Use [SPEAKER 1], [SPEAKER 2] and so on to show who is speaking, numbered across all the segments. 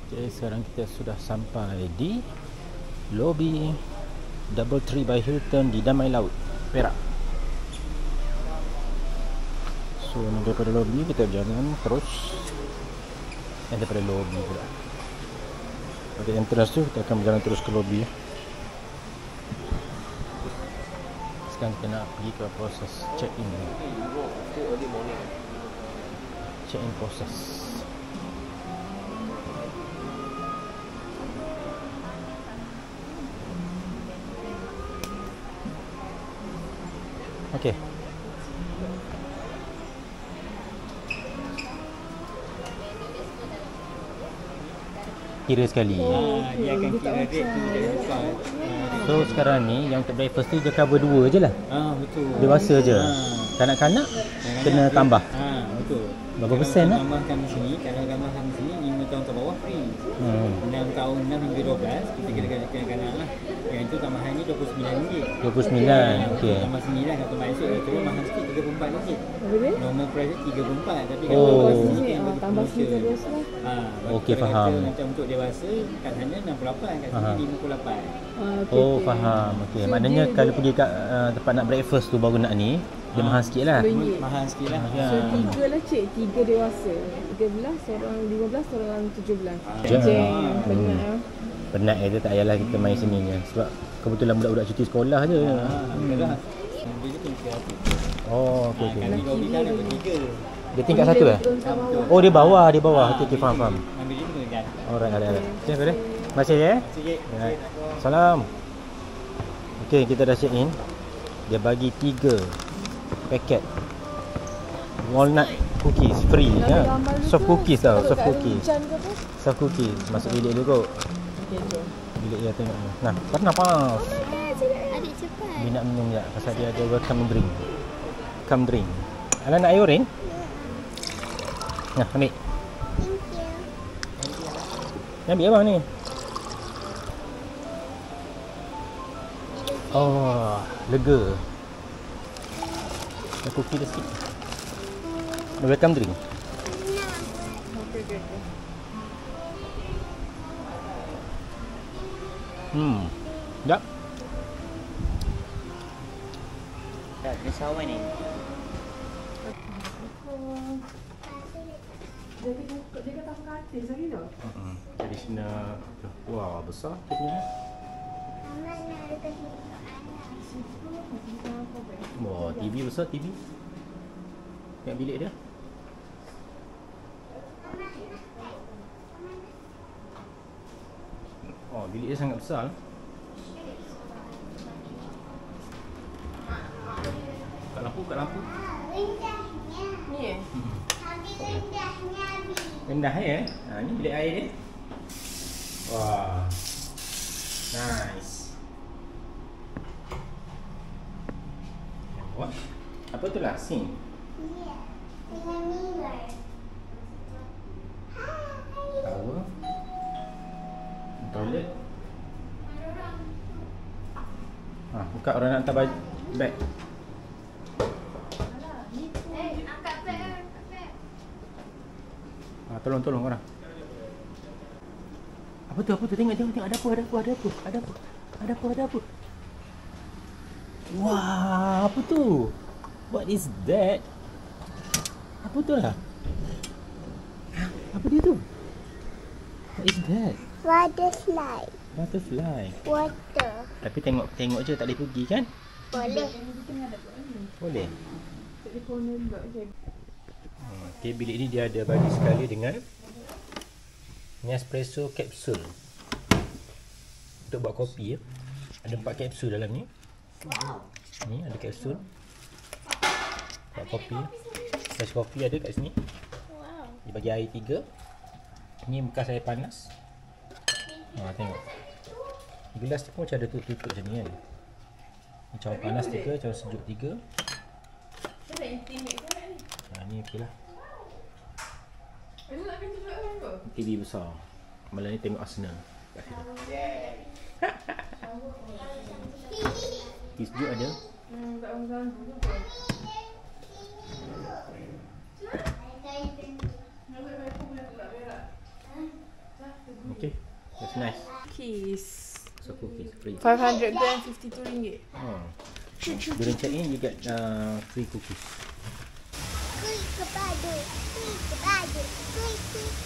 [SPEAKER 1] Okay, sekarang kita sudah sampai di lobi Doubletree by Hilton di Damai Laut, Perak. So daripada lobi kita berjalan terus, daripada lobi pula pada entrance tu kita akan berjalan terus ke lobi. Sekarang kita nak pergi ke proses check in. Check in proses. Okey. Kira sekali.
[SPEAKER 2] Dia akan kira rate tu dia buka.
[SPEAKER 1] So sekarang ni yang untuk breakfast tu dia cover 2 je lah.
[SPEAKER 2] Betul.
[SPEAKER 1] Dewasa je. Kanak-kanak kena tambah.
[SPEAKER 2] Betul.
[SPEAKER 1] Berapa persen lah?
[SPEAKER 2] Tambahkan di sini, kalau tambahkan di sini 5 tahun ke bawah free. 6 tahun 6 hingga 12 kita kena kanak lah. Yang itu tambahannya RM29.
[SPEAKER 1] 29. Okey.
[SPEAKER 2] Tambah 9 kalau tambah esok itu mahal sikit RM34.
[SPEAKER 3] Boleh?
[SPEAKER 2] Normal price dia 34 tapi
[SPEAKER 1] Oh.
[SPEAKER 2] kalau sini yang bagi
[SPEAKER 3] tambah
[SPEAKER 2] promotion.
[SPEAKER 3] sini terus lah.
[SPEAKER 1] Okey,
[SPEAKER 2] kalau
[SPEAKER 1] faham.
[SPEAKER 2] kata macam untuk dewasa kat sana 68, kat sini 58.
[SPEAKER 1] Oh, faham. Okey. Maknanya kalau pergi kat tempat nak breakfast tu baru nak ni, dia mahal sikit lah.
[SPEAKER 3] RM10.
[SPEAKER 2] Mahal sikit lah.
[SPEAKER 3] So 3 lah cik, 3 dewasa. 13, seorang 15, seorang 17.
[SPEAKER 1] Jam.
[SPEAKER 3] Penat lah.
[SPEAKER 1] Penat je, tak payahlah kita main sini je. Sebab kebetulan budak-budak cuti sekolah je.
[SPEAKER 2] Alhamdulillah. Dia je tinggi hati.
[SPEAKER 1] Oh, okey okey.
[SPEAKER 2] Kami lobby kan ada 3.
[SPEAKER 1] Dia tingkat 1 eh? Oh, dia bawah, dia bawah. Okey, faham.
[SPEAKER 2] Ambil dia kena ganti.
[SPEAKER 1] Alright, alright. Okey, boleh. Terima kasih ya.
[SPEAKER 2] Sikit.
[SPEAKER 1] Salam. Okey, kita dah check in. Dia bagi 3 paket walnut cookies free ya. Soft cookies tau, soft cookies. Soft cookies. Masuk bilik dulu kot.
[SPEAKER 3] Okay, jom.
[SPEAKER 1] Bilik dia tengok ni. Nah, panas.
[SPEAKER 4] Adik cepat.
[SPEAKER 1] Dia nak minum je pasal dia ada welcome drink. Come drink. Alah nak air oren? Nah, ambil.
[SPEAKER 4] Thank you.
[SPEAKER 1] Ni ambil abang ni. Oh, lega. Ada kopi dia sikit. Welcome drink.
[SPEAKER 3] Okay.
[SPEAKER 1] Sekejap.
[SPEAKER 2] Tak risau ni.
[SPEAKER 3] Dia kata katil lagi tu.
[SPEAKER 1] Tradisional. Wah, besar dia punya.
[SPEAKER 4] Mama nak dekat untuk anak.
[SPEAKER 1] Wah, TV besar TV. Tengok bilik dia. Oh, bilik dia sangat besar. Kat lampu.
[SPEAKER 4] Rendahnya.
[SPEAKER 3] Ni eh?
[SPEAKER 4] Habis rendahnya habis.
[SPEAKER 1] Rendah ya. Ni bilik air dia. Wah. Nice. What? Apa tu lah? Sink.
[SPEAKER 4] Ya. Dengan mirror.
[SPEAKER 1] Tower. Toilet. Buka orang nak hantar beg.
[SPEAKER 4] Angkat beg.
[SPEAKER 1] Tolong orang. Apa tu? Tengok ada apa? Wah, apa tu? What is that? Apa tu lah? Apa dia tu? What is that? Butterfly.
[SPEAKER 4] Water.
[SPEAKER 1] Tapi tengok je, tak boleh pergi kan?
[SPEAKER 4] Boleh.
[SPEAKER 1] Boleh.
[SPEAKER 3] Telefon nombor je.
[SPEAKER 1] Okay, bilik ni dia ada bagi sekali dengan Nespresso capsule untuk buat kopi ya. Ada 4 kapsul dalam ni. Ni ada kapsul buat kopi. Fresh kopi ada kat sini. Dia bagi air 3. Ni bekas air panas. Tengok. Gelas tu pun macam ada tutup macam ni kan. Macam panas 3, macam sejuk 3. Ni okey lah. TV besar. Malam ni tengok Arsenal kat sini. Sejuk ada.
[SPEAKER 3] Tak orang
[SPEAKER 1] Okay, that's nice.
[SPEAKER 3] Cookies.
[SPEAKER 1] So cookies free.
[SPEAKER 3] 500 gram, RM52.
[SPEAKER 1] Oh. During check-in you get free cookies.
[SPEAKER 4] Kuih kepada, kuih kepada, kuih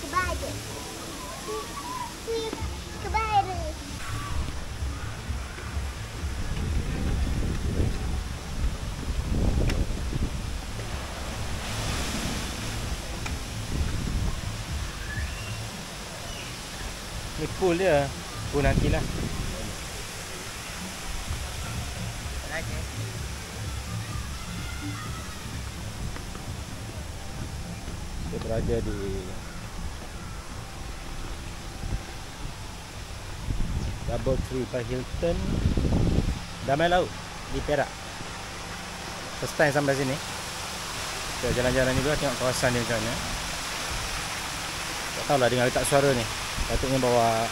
[SPEAKER 4] kepada, kuih kepada.
[SPEAKER 1] Ni pool dia. Pool nantilah. Kita berada di DoubleTree by Hilton, Damai Laut di Perak. First time sampai sini. Kita jalan-jalan ni dulu, tengok kawasan dia macam mana. Tak tahulah dengar tak suara ni. Patutnya bawa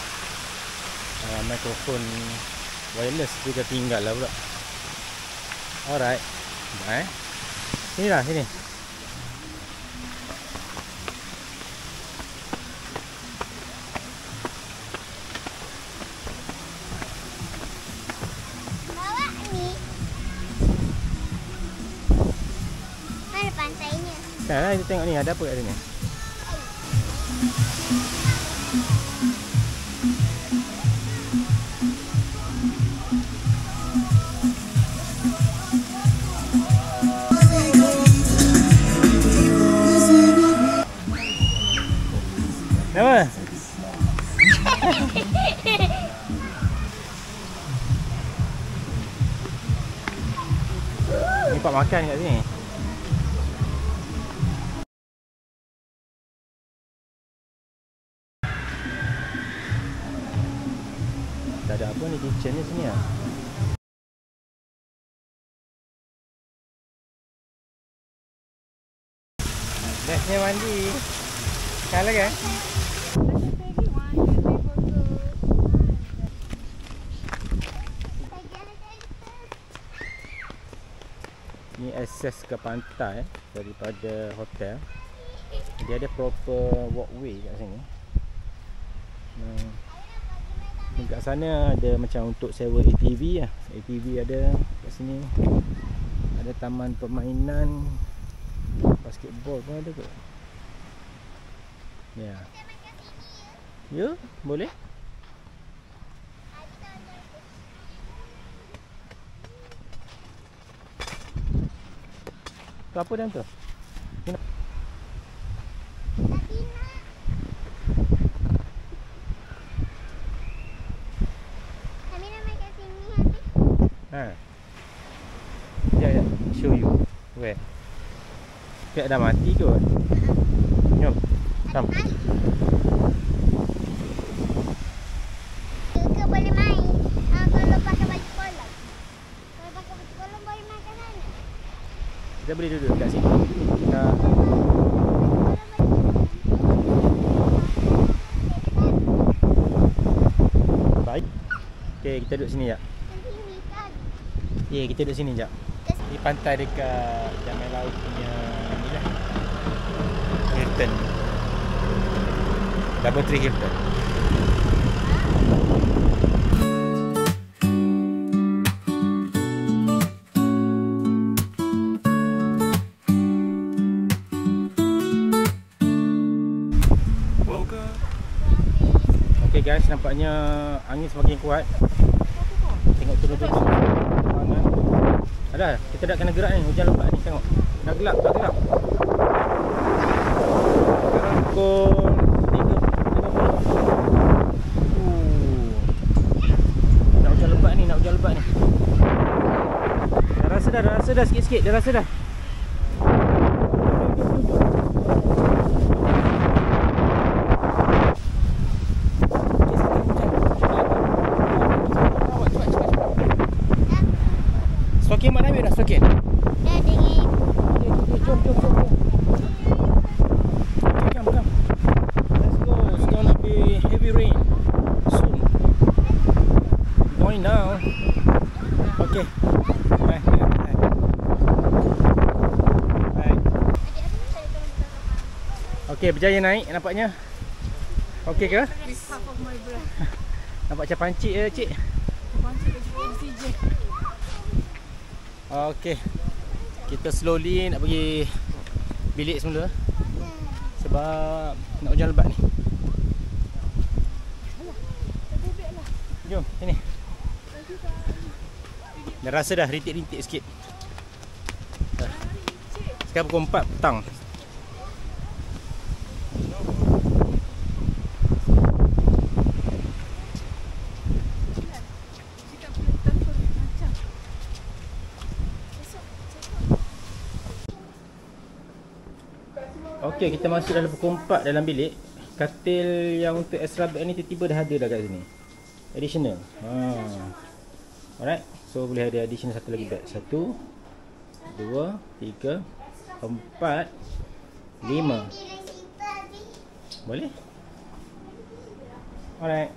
[SPEAKER 1] mikrofon wireless, tapi dah tinggal lah pula. Alright. Sini lah, sini.
[SPEAKER 4] Bawa ni. Mana pantainya?
[SPEAKER 1] Sekarang kita tengok ni, ada apa kat sini? Apa? Ni tempat makan kat sini. Tak ada apa ni, kitchen ni sini lah. Bestnya mandi. Kalah kan? Ni akses ke pantai daripada hotel. Dia ada proper walkway kat sini. Dekat sana ada macam untuk sewa ATV lah. ATV ada kat sini. Ada taman permainan, basketball pun ada kot. Ya. Ya, boleh. Tu apa dalam tu? Ha. Ya, show you. Where? Kayak dah mati kot. Jom. Come.
[SPEAKER 4] Ke boleh main kalau pakai baju kolam. Kalau pakai baju kolam boleh main kat sana.
[SPEAKER 1] Kita boleh duduk kat sini. Kita baik. Okey, kita duduk sini jap. Ya, kita duduk sini jap. Ni pantai dekat Damai Laut punya ni lah. Hilton. DoubleTree Hilton. Okay guys, nampaknya angin semakin kuat. Tengok turun-turun. Ada, kita dah kena gerak ni, hujan lebat ni, tengok. Dah gelap, dah gelap. Sekarang pukul 3.50. Nak hujan lebat ni, nak hujan lebat ni. Dah rasa dah sikit-sikit, dah rasa dah. Stokin mana habis dah stokin?
[SPEAKER 4] Dah dingin.
[SPEAKER 1] Jom. Okay, come. Let's go. It's gonna be heavy rain soon. Going now. Okay. Bye. Okay, berjaya naik nampaknya. Okey ke?
[SPEAKER 3] It's half of my breath.
[SPEAKER 1] Nampak macam pancit je, cik.
[SPEAKER 3] Pancit kat cukup oksigen.
[SPEAKER 1] Okey. Kita slowly nak pergi bilik semula. Sebab nak hujan lebat ni. Jom, sini. Dah rasa dah rintik-rintik sikit. Sekarang pukul 4 petang. Okey, kita masuk dalam pukul 4 dalam bilik. Katil yang untuk extra bed ni tiba-tiba dah ada dah kat sini. Additional. Alright. So boleh ada additional satu lagi bed. 1 2 3 4 5. Boleh? Alright.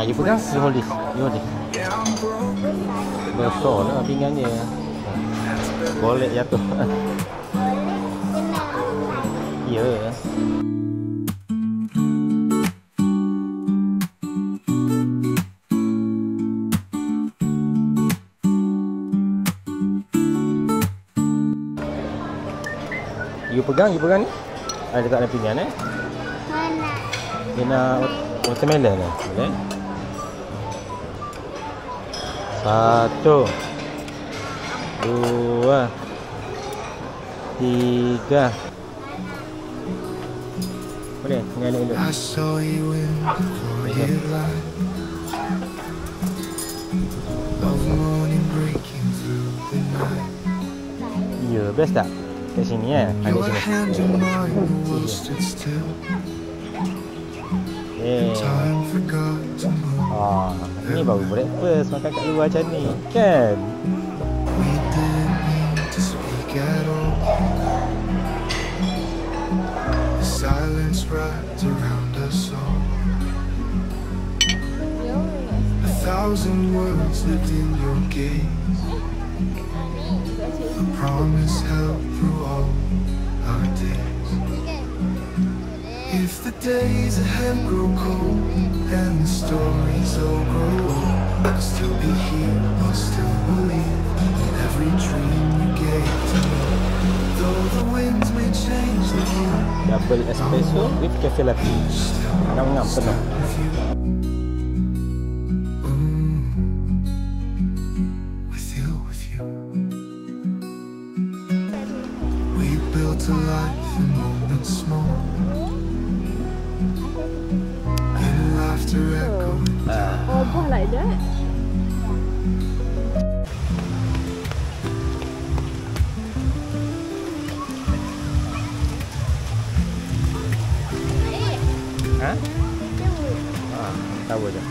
[SPEAKER 1] You pegang, you hold this. You hold this. Besar lah pinggannya. Boleh jatuh. Ya. You pegang ni. Ada letak dalam pinggan
[SPEAKER 4] Mana?
[SPEAKER 1] Dia nak watermelon lah. Boleh? 1 2 3. Boleh? Tinggal elok-elok.
[SPEAKER 5] I saw you in the quiet light of morning breaking through the night.
[SPEAKER 1] Ya, best tak? Kat sini
[SPEAKER 5] Your
[SPEAKER 1] Ada
[SPEAKER 5] hand
[SPEAKER 1] sini.
[SPEAKER 5] in mine, the world stood still.
[SPEAKER 1] Eh.
[SPEAKER 5] Time forgot to move.
[SPEAKER 1] Ni baru breakfast makan kat luar macam ni. Kan?
[SPEAKER 5] We didn't need to speak at all. The silence wrapped around us all. 1,000 words lived in your gaze. A promise held through all our days. If the days ahead grow cold and the stories all grow old, I'll still be here, I'll still believe in every dream you gave to me. Though the winds may change the view,
[SPEAKER 1] Double espresso with cafe latte. Ngam-ngam penuh.
[SPEAKER 5] with you. With you, with you. We built a life in moments small, in laughter echoing.
[SPEAKER 3] Oh, buah like that?
[SPEAKER 1] Ha? Tahu je.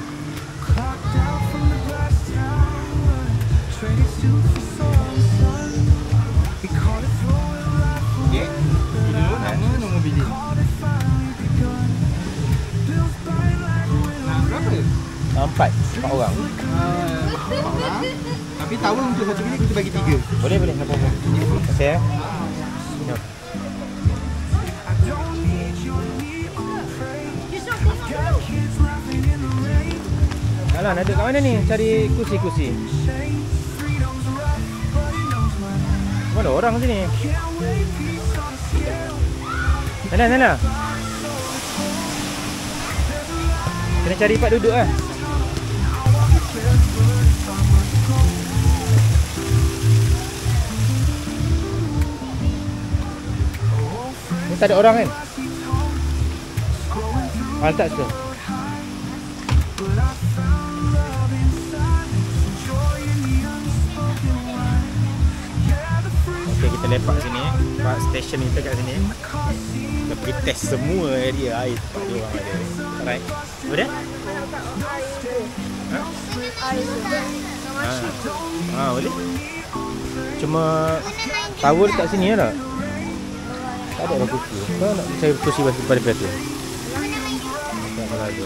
[SPEAKER 1] Okey. Dulu mana nombor bilik?
[SPEAKER 6] Berapa?
[SPEAKER 1] 4 orang.
[SPEAKER 6] Tapi tahu untuk satu bilik kita bagi 3.
[SPEAKER 1] Boleh, boleh. Tak apa-apa. Terima kasih ya. Jom. Alah, nak duduk kat mana ni? Cari kursi-kursi. Mana orang sini? Sana, sana. Kena cari tempat duduk lah. Ni tak ada orang kan? Letak situ. Okay, kita lepak sini. Park station kita kat sini. Kita pergi test semua area air tempat dia orang ada. Alright. Boleh? Ha? Boleh? Cuma tower kat sini lah. Tak ada orang kursi. Kau nak cari kursi pada pihak tu? Tak ada lagi.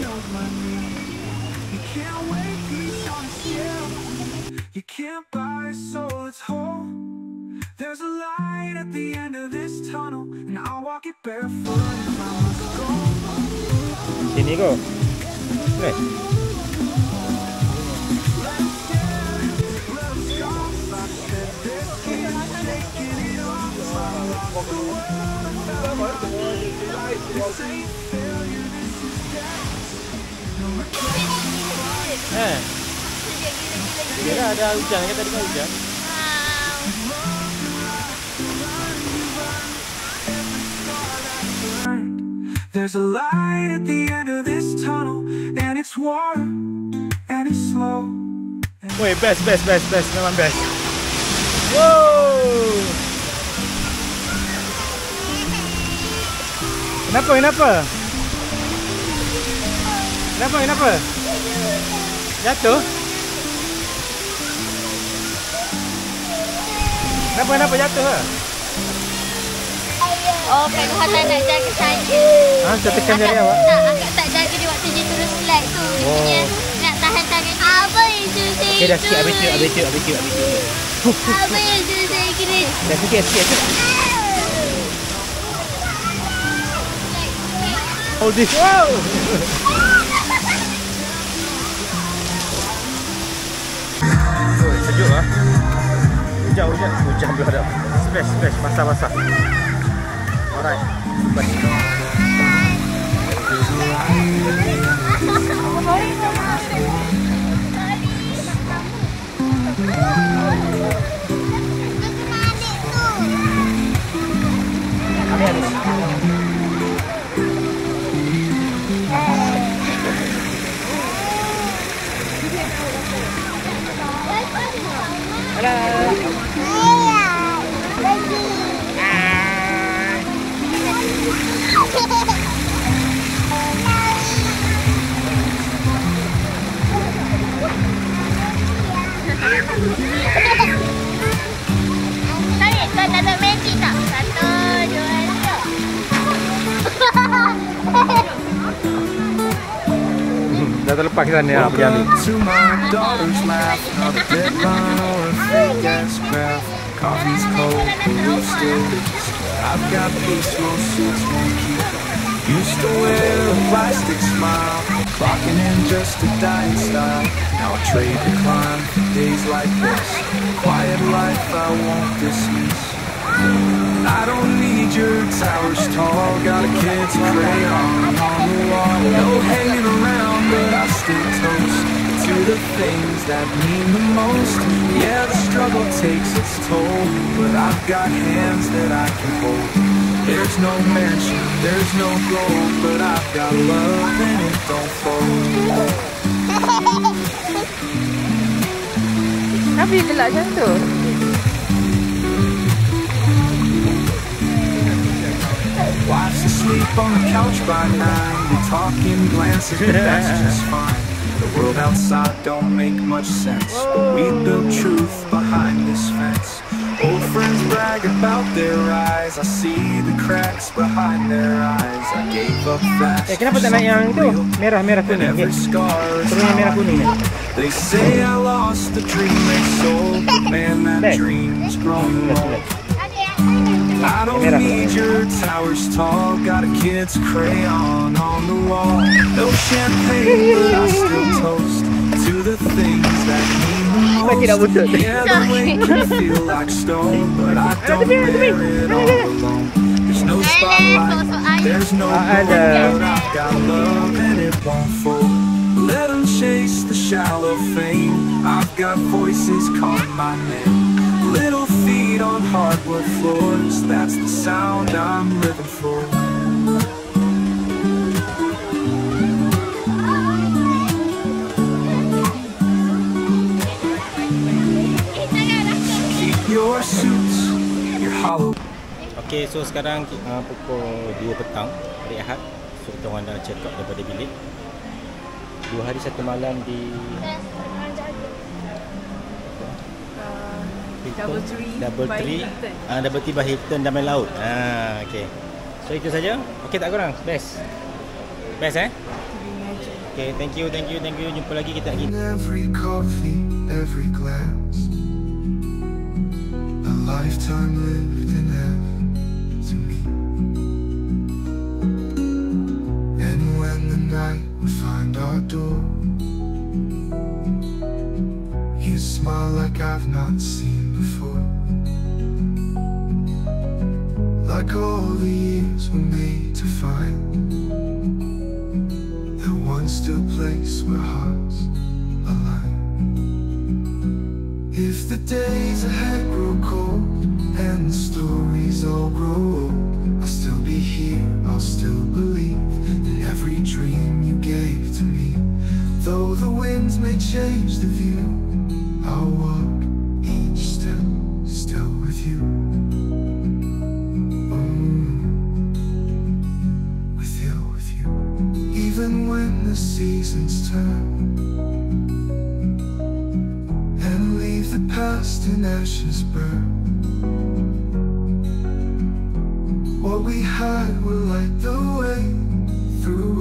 [SPEAKER 5] can't buy a soul that's whole. There's a light at the end of this tunnel, and I'll walk it barefoot if I must go.
[SPEAKER 1] Sini kau. Eh. Kira ada hujan ke tadi kan hujan?
[SPEAKER 5] There's a light at the end of this tunnel, and it's warm and it's slow.
[SPEAKER 1] Woi, best, memang best. Wow. Kenapa? Jatuh? Kenapa jatuh ke?
[SPEAKER 4] Oh, Kak Nuhata nak jaga saya.
[SPEAKER 1] Tekan jari awak?
[SPEAKER 4] Akak tak jaga dia waktu dia turun slide tu. Dia punya nak tahan tangan. Apa itu saya?
[SPEAKER 1] Okay, dah sikit. Habis tu.
[SPEAKER 4] Apa itu saya kena?
[SPEAKER 1] Dah sikit. Hold this. Wow! Sejuk lah. Hujan berhadap. Splash, basah. Alright.
[SPEAKER 4] Ada magic tak? 1, 2, 3.
[SPEAKER 1] Dah terlepas ke sana pergi ambil.
[SPEAKER 5] To my daughter's laugh, not a deadline or a fake ass graph. Coffee's cold, we're still. I've got peace, most suits won't keep. Used to wear a plastic smile, clocking in just a dying style. Now I trade the climb for days like this. Quiet life I won't dismiss. I don't need your towers tall. Got a kid's crayon on the wall. No hanging around, but I still toast to the things that mean the most. Yeah, the struggle takes its toll, but I've got hands that I can hold. There's no mansion, there's no gold, but I've got love and it don't fold.
[SPEAKER 3] Kenapa dia gelak macam tu?
[SPEAKER 5] Wife's asleep on the couch by 9. We talk in glances, but that's just fine. The world outside don't make much sense, but we build truth behind this fence. Old friends brag about their eyes. I see the cracks behind their eyes. I gave up fast.
[SPEAKER 1] Kenapa tak naik yang itu? Merah kuning. Turun yang merah kuning.
[SPEAKER 5] They say I lost the dream they sold, but man, that dream's grown old. I don't need your towers tall. Got a kid's crayon on the wall. No champagne, but I still toast to the things that mean the most. Yeah, the weight can feel like stone, but I don't bear it all alone. There's no spotlight, there's no gold, but I've got love and it won't fold. Let them chase the shallow fame. I've got voices calling my name. Little feet on hardwood floors, that's the sound I'm living for. Keep your suits, your hollow.
[SPEAKER 1] Okay, so sekarang pukul 2 petang hari Ahad. So kita orang dah check out daripada bilik. 2 hari 1 malam di Doubletree by Hilton Damai Laut. Okay. So itu saja. Okay tak korang? Best Okay, thank you. Jumpa lagi kita lagi.
[SPEAKER 5] Every coffee, every glass. lifetime lived in heaven to me. And when the night would find our door, you smile like I've not seen before. Like all the years were made to find that one still place where hearts align. If the days ahead grow cold and the stories all grow old, I'll still be here, I'll still believe in every dream you gave to me. Though the winds may change the view, I'll walk each step still with you. With you. Even when the seasons turn and leave the past in ashes burn, what we had will light the way through